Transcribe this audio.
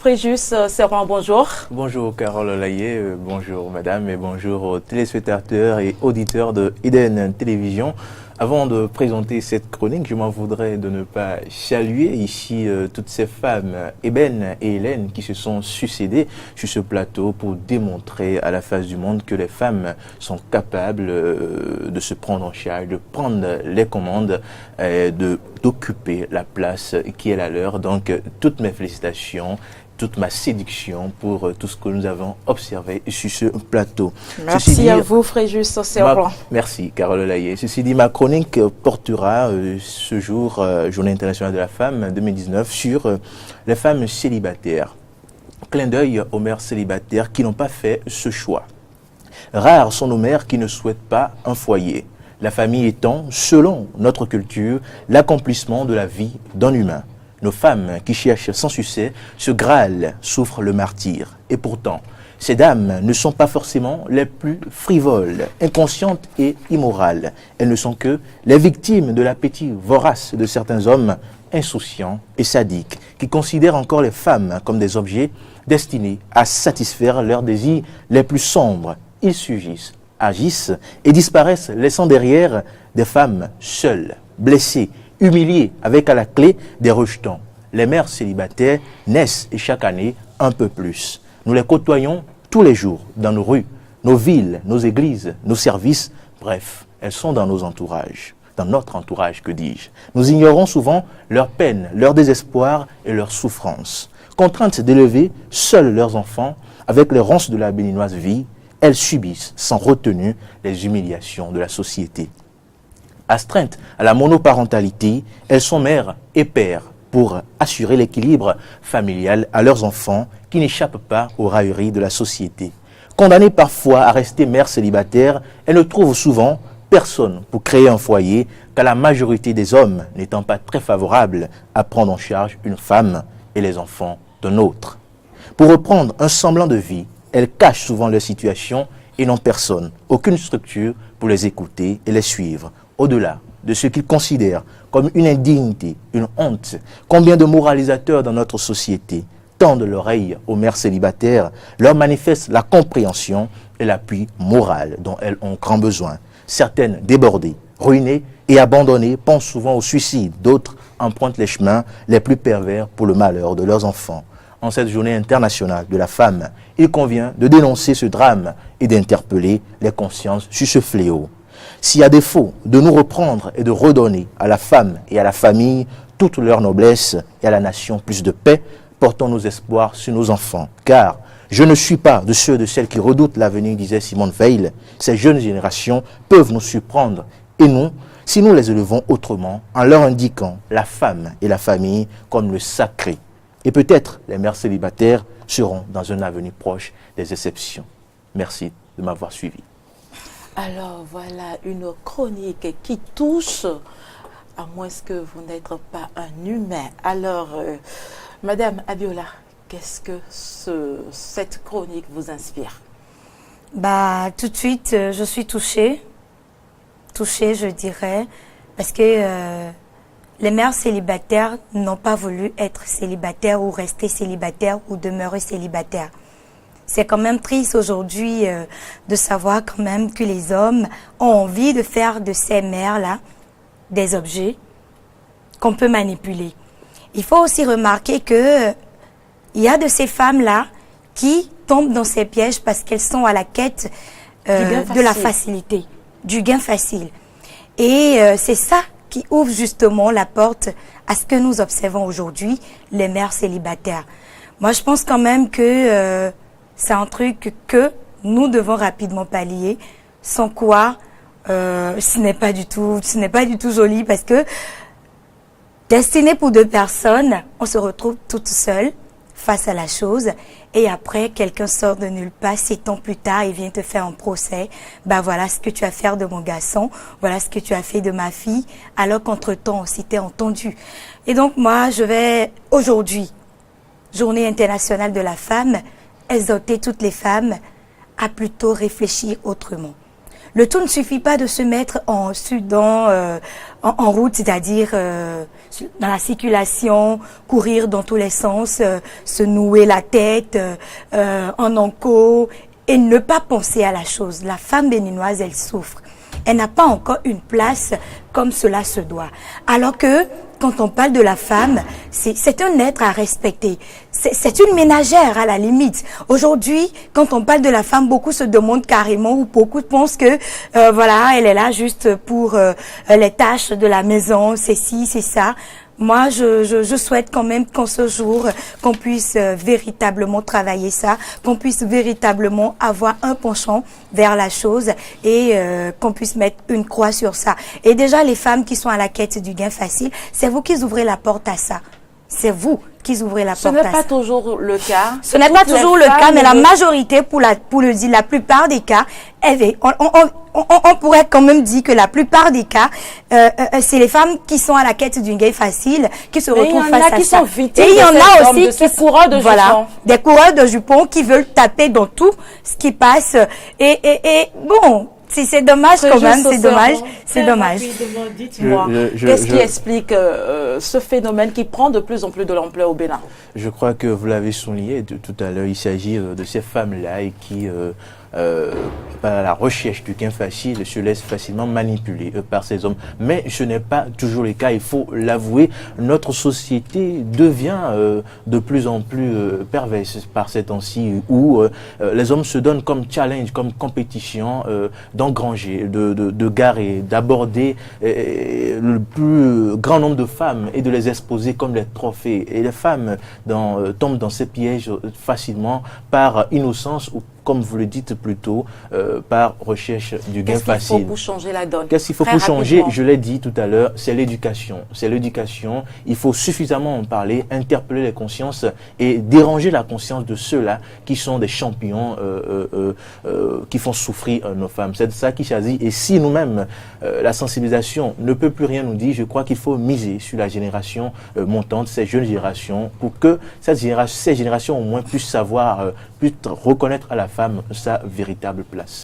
Fréjus Servan, bonjour. Bonjour Carole Laillé, bonjour madame et bonjour aux téléspectateurs et auditeurs de Eden Télévision. Avant de présenter cette chronique, je m'en voudrais de ne pas saluer ici toutes ces femmes, Eben et Hélène, qui se sont succédées sur ce plateau pour démontrer à la face du monde que les femmes sont capables de se prendre en charge, de prendre les commandes, d'occuper la place qui est la leur. Donc, toutes mes félicitations, toute ma séduction pour tout ce que nous avons observé sur ce plateau. Merci à vous, Fréjus Servan. Merci, Carole Laillé. Ceci dit, ma chronique portera ce jour, Journée internationale de la femme 2019, sur les femmes célibataires. Clin d'œil aux mères célibataires qui n'ont pas fait ce choix. Rares sont nos mères qui ne souhaitent pas un foyer. La famille étant, selon notre culture, l'accomplissement de la vie d'un humain. Nos femmes qui cherchent sans succès, ce Graal souffrent le martyre. Et pourtant, ces dames ne sont pas forcément les plus frivoles, inconscientes et immorales. Elles ne sont que les victimes de l'appétit vorace de certains hommes insouciants et sadiques, qui considèrent encore les femmes comme des objets destinés à satisfaire leurs désirs les plus sombres. Ils surgissent, agissent et disparaissent, laissant derrière des femmes seules, blessées, humiliés avec à la clé des rejetons. Les mères célibataires naissent et chaque année un peu plus. Nous les côtoyons tous les jours dans nos rues, nos villes, nos églises, nos services. Bref, elles sont dans nos entourages, dans notre entourage, que dis-je. Nous ignorons souvent leurs peines, leur désespoir et leurs souffrances. Contraintes d'élever seuls leurs enfants avec les ronces de la béninoise vie, elles subissent sans retenue les humiliations de la société. Astreintes à la monoparentalité, elles sont mères et pères pour assurer l'équilibre familial à leurs enfants qui n'échappent pas aux railleries de la société. Condamnées parfois à rester mères célibataires, elles ne trouvent souvent personne pour créer un foyer, car la majorité des hommes n'étant pas très favorables à prendre en charge une femme et les enfants d'un autre. Pour reprendre un semblant de vie, elles cachent souvent leur situation et n'ont personne, aucune structure pour les écouter et les suivre. Au-delà de ce qu'ils considèrent comme une indignité, une honte, combien de moralisateurs dans notre société tendent l'oreille aux mères célibataires, leur manifestent la compréhension et l'appui moral dont elles ont grand besoin. Certaines débordées, ruinées et abandonnées pensent souvent au suicide, d'autres empruntent les chemins les plus pervers pour le malheur de leurs enfants. En cette journée internationale de la femme, il convient de dénoncer ce drame et d'interpeller les consciences sur ce fléau. Si à défaut de nous reprendre et de redonner à la femme et à la famille toute leur noblesse et à la nation plus de paix, portons nos espoirs sur nos enfants. Car je ne suis pas de ceux de celles qui redoutent l'avenir, disait Simone Veil. Ces jeunes générations peuvent nous surprendre et nous, si nous les élevons autrement, en leur indiquant la femme et la famille comme le sacré. Et peut-être les mères célibataires seront dans un avenir proche des exceptions. Merci de m'avoir suivi. Alors voilà une chronique qui touche, à moins que vous n'êtes pas un humain. Alors, Madame Abiola, qu'est-ce que cette chronique vous inspire? Tout de suite, je suis touchée, je dirais, parce que les mères célibataires n'ont pas voulu être célibataires ou rester célibataires ou demeurer célibataires. C'est quand même triste aujourd'hui de savoir quand même que les hommes ont envie de faire de ces mères-là des objets qu'on peut manipuler. Il faut aussi remarquer que il y a de ces femmes-là qui tombent dans ces pièges parce qu'elles sont à la quête de la facilité, du gain facile. Et c'est ça qui ouvre justement la porte à ce que nous observons aujourd'hui, les mères célibataires. Moi, je pense quand même que c'est un truc que nous devons rapidement pallier, sans quoi ce n'est pas du tout joli, parce que destiné pour deux personnes, on se retrouve toute seule face à la chose, et après quelqu'un sort de nulle part, 7 ans plus tard, il vient te faire un procès. Voilà ce que tu as fait de mon garçon, voilà ce que tu as fait de ma fille, alors qu'entre-temps on s'était entendu. Et donc moi, je vais aujourd'hui, Journée internationale de la femme, exhorter toutes les femmes à plutôt réfléchir autrement. Le tout ne suffit pas de se mettre en route, c'est-à-dire dans la circulation, courir dans tous les sens, se nouer la tête en enco et ne pas penser à la chose. La femme béninoise, elle souffre. Elle n'a pas encore une place comme cela se doit. Alors que quand on parle de la femme, c'est un être à respecter. C'est une ménagère à la limite. Aujourd'hui, quand on parle de la femme, beaucoup se demandent carrément ou beaucoup pensent que voilà, elle est là juste pour les tâches de la maison, c'est ci, c'est ça. Moi, je souhaite quand même qu'en ce jour, qu'on puisse véritablement travailler ça, qu'on puisse véritablement avoir un penchant vers la chose et qu'on puisse mettre une croix sur ça. Et déjà, les femmes qui sont à la quête du gain facile, c'est vous qui ouvrez la porte à ça. C'est vous qui ouvrez la porte à ça. Ce n'est pas toujours le cas. Ce n'est pas toujours le cas, mais la majorité, pour le dire, la plupart des cas, on pourrait quand même dire que la plupart des cas, c'est les femmes qui sont à la quête d'une gain facile, qui se retrouvent face à ça. Et il y en a aussi qui coureurs de jupons. Voilà, des coureurs de jupons qui veulent taper dans tout ce qui passe. Et bon, c'est dommage quand même, c'est dommage, c'est dommage. Dites-moi, qu'est-ce qui explique ce phénomène qui prend de plus en plus de l'ampleur au Bénin? Je crois que vous l'avez souligné tout à l'heure, il s'agit de ces femmes-là et qui, par la recherche du gain facile, se laissent facilement manipuler par ces hommes. Mais ce n'est pas toujours le cas, il faut l'avouer. Notre société devient de plus en plus perverse par ces temps-ci où les hommes se donnent comme challenge, comme compétition d'engranger, de garer, d'aborder le plus grand nombre de femmes et de les exposer comme des trophées. Et les femmes tombent dans ces pièges facilement par innocence ou, comme vous le dites plutôt, par recherche du gain facile. Qu'est-ce qu'il faut pour changer la donne? Qu'est-ce qu'il faut pour changer? Je l'ai dit tout à l'heure, c'est l'éducation. C'est l'éducation. Il faut suffisamment en parler, interpeller les consciences et déranger la conscience de ceux-là qui sont des champions, qui font souffrir nos femmes. C'est de ça qu'il s'agit. Et si nous-mêmes, la sensibilisation ne peut plus rien nous dire, je crois qu'il faut miser sur la génération montante, ces jeunes générations, pour que ces générations au moins puissent savoir, puissent reconnaître à la femme sa véritable place.